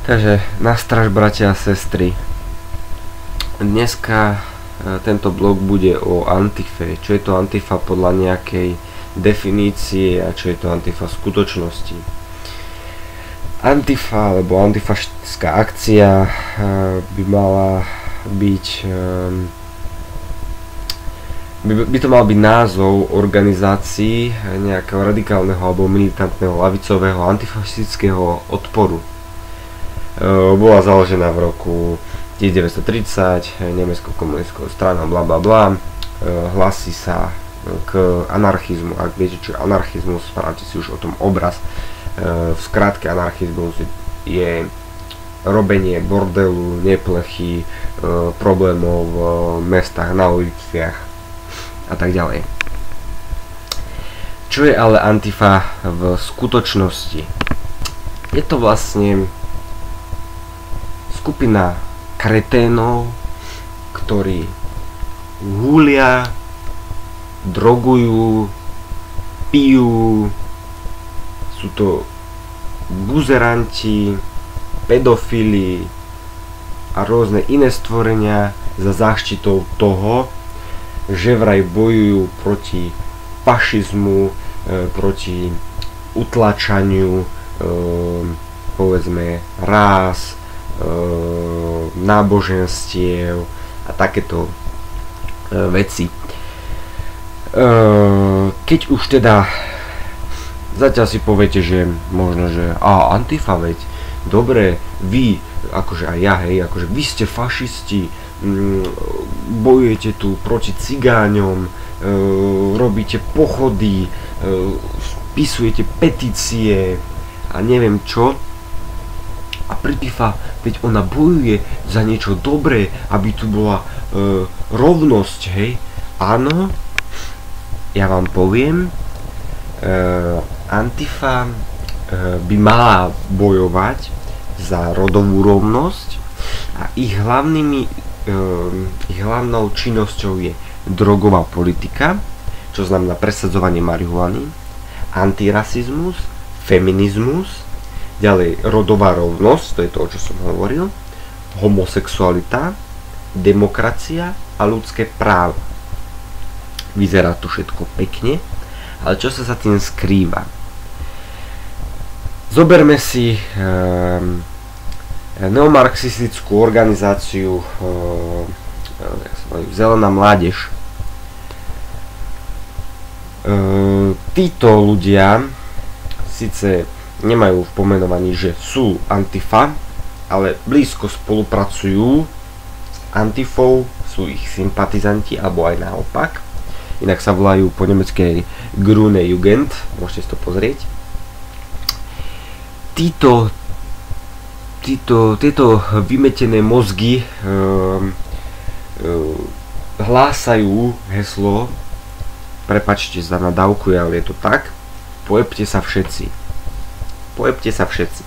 Takže nastraž, bratia a sestry. Dneska tento blog bude o Antife. Čo je to Antifa podľa nejakej definície a čo je to Antifa v skutočnosti. Antifa alebo antifašistická akcia by mala byť by to mal byť názov organizácií nejakého radikálneho alebo militantného ľavicového antifašistického odporu. Bola založená v roku 1930 nemeckou komunistickou stranou bla bla bla. Hlasí sa k anarchizmu. Ak viete, čo je anarchizmus, spravte si už o tom obraz. V skratke anarchizmus je robenie bordelu, neplechy, problémov v mestách, na uliciach a tak ďalej. Čo je ale Antifa v skutočnosti? Je to vlastne skupina kreténov, ktorí húlia, drogujú, pijú, sú to buzeranti, pedofili a rôzne iné stvorenia za záštitou toho, že vraj bojujú proti fašizmu, proti utlačaniu povedzme rás, náboženstiev a takéto veci. Keď už teda zatiaľ si poviete, že možno, že Antifa, veď dobre, vy, akože aj ja, hej, akože vy ste fašisti, bojujete tu proti cigáňom, robíte pochody, spisujete petície a neviem čo. A Antifa, veď ona bojuje za niečo dobré, aby tu bola rovnosť, hej. Áno, ja vám poviem, Antifa by mala bojovať za rodovú rovnosť a ich hlavnou činnosťou je drogová politika, čo znamená presadzovanie marihuany, antirasizmus, feminizmus, ďalej rodová rovnosť, to je to, o čo som hovoril, homosexualita, demokracia a ľudské práva. Vyzerá to všetko pekne, ale čo sa za tým skrýva? Zoberme si neomarxistickú organizáciu Zelená mládež. Títo ľudia síce nemajú v pomenovaní, že sú Antifa, ale blízko spolupracujú s Antifou, sú ich sympatizanti, alebo aj naopak. Inak sa volajú po nemeckej Grüne Jugend, môžete si to pozrieť. Tieto vymetené mozgy hlásajú heslo, prepáčte za nadávku, ale je to tak, pojebte sa všetci. Pojebte sa všetci.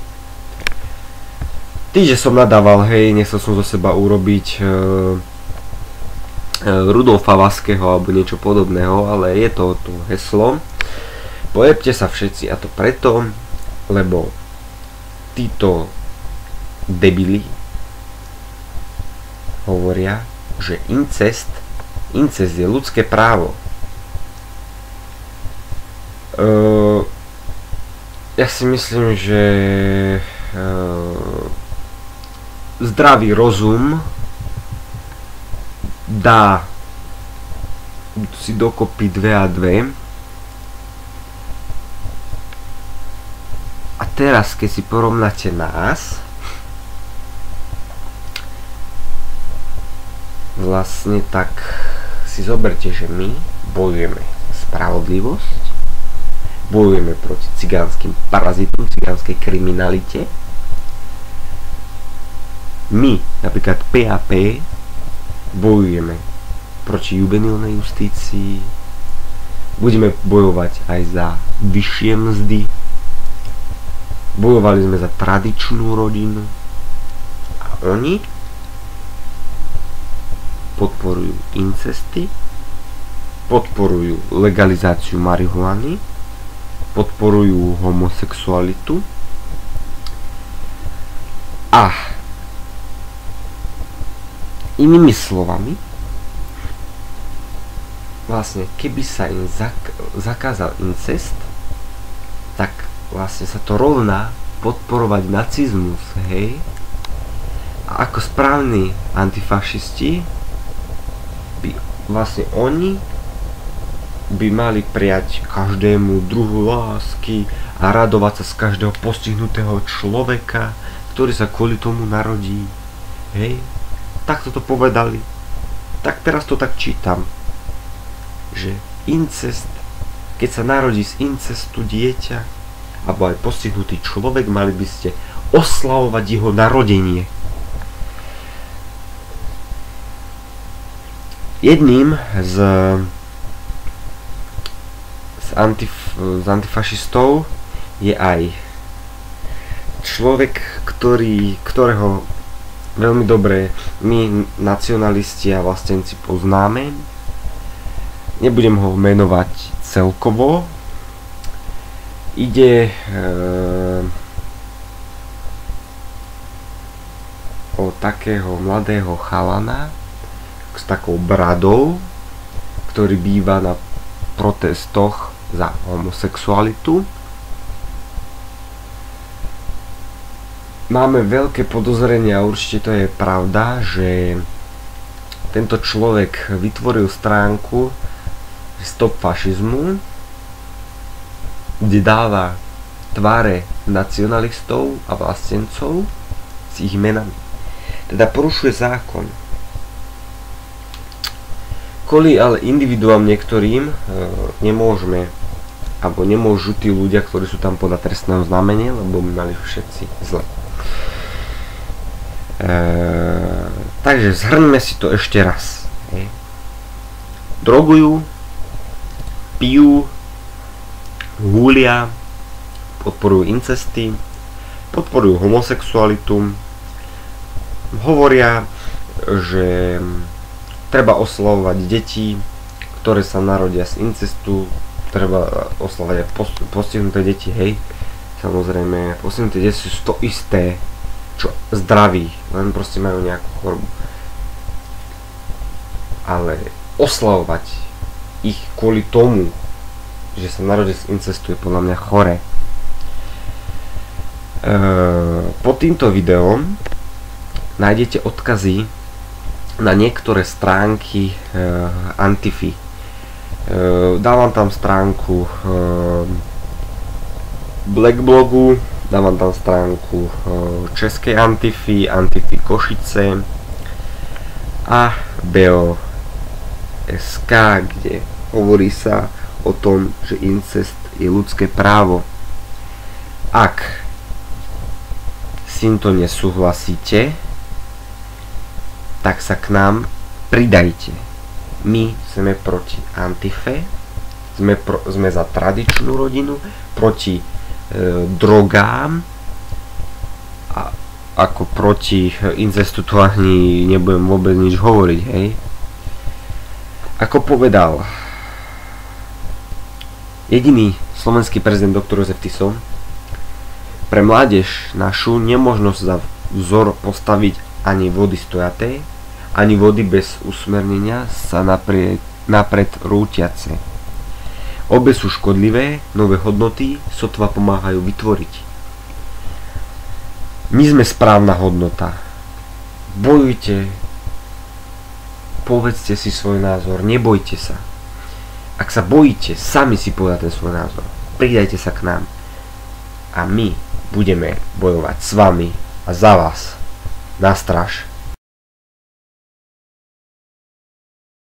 Tí, že som nadával, hej, nechcel som zo seba urobiť Rudolfa Vaského alebo niečo podobného, ale je to heslo. Pojebte sa všetci, a to preto, lebo títo debili hovoria, že incest je ľudské právo. Ja si myslím, že zdravý rozum dá si dokopy 2 a 2. A teraz, keď si porovnáte nás, vlastne tak si zoberte, že my bojujeme za spravodlivosť, bojujeme proti cigánskym parazitom, cigánskej kriminalite. My, napríklad PAP, bojujeme proti juvenilnej justícii, budeme bojovať aj za vyššie mzdy, bojovali sme za tradičnú rodinu a oni podporujú incesty, podporujú legalizáciu marihuany, podporujú homosexualitu A inými slovami, vlastne keby sa im zakázal incest, tak vlastne sa to rovná podporovať nacizmus, hej? A ako správni antifašisti by vlastne oni by mali prijať každému druhu lásky a radovať sa z každého postihnutého človeka, ktorý sa kvôli tomu narodí. Hej? Takto to povedali. Tak teraz to tak čítam, že incest, keď sa narodí z incestu dieťa alebo aj postihnutý človek, mali by ste oslavovať jeho narodenie. Jedným z antifašistov je aj človek, ktorého veľmi dobre my nacionalisti a vlastenci poznáme. Nebudem ho menovať celkovo. Ide o takého mladého chalana s takou bradou, ktorý býva na protestoch za homosexualitu. Máme veľké podozrenie, a určite to je pravda, že tento človek vytvoril stránku Stop fašizmu, kde dáva tváre nacionalistov a vlastencov s ich menami. Teda porušuje zákon. Kvôli ale individuám niektorým nemôžeme, alebo nemôžu tí ľudia, ktorí sú tam podľa trestného znamenia, lebo my mali všetci zle. Takže zhrňme si to ešte raz. Drogujú, pijú, húlia, podporujú incesty, podporujú homosexualitu, hovoria, že treba oslavovať deti, ktoré sa narodia z incestu, treba oslavovať aj postihnuté deti, hej. Samozrejme, postihnuté deti sú to isté, čo zdraví, len proste majú nejakú chorobu. Ale oslavovať ich kvôli tomu, že sa narodia z incestu, je podľa mňa chore. Pod týmto videom nájdete odkazy na niektoré stránky Antify. Dávam tam stránku Blackblogu, dávam tam stránku Českej Antify, Antify Košice a BO.sk, kde hovorí sa o tom, že incest je ľudské právo. Ak s týmto nesúhlasíte, tak sa k nám pridajte. My sme proti Antife, sme za tradičnú rodinu, proti drogám a ako proti incestu to ani nebudem vôbec nič hovoriť, hej. Ako povedal jediný slovenský prezident doktor Jozef Tiso, pre mládež našu nemožno za vzor postaviť ani vody stojaté, ani vody bez usmernenia sa napred rútiace. Obe sú škodlivé, nové hodnoty sotva pomáhajú vytvoriť. My sme správna hodnota. Bojujte, povedzte si svoj názor, nebojte sa. Ak sa bojíte, sami si povedať ten svoj názor. Pridajte sa k nám a my budeme bojovať s vami a za vás. Na stráž.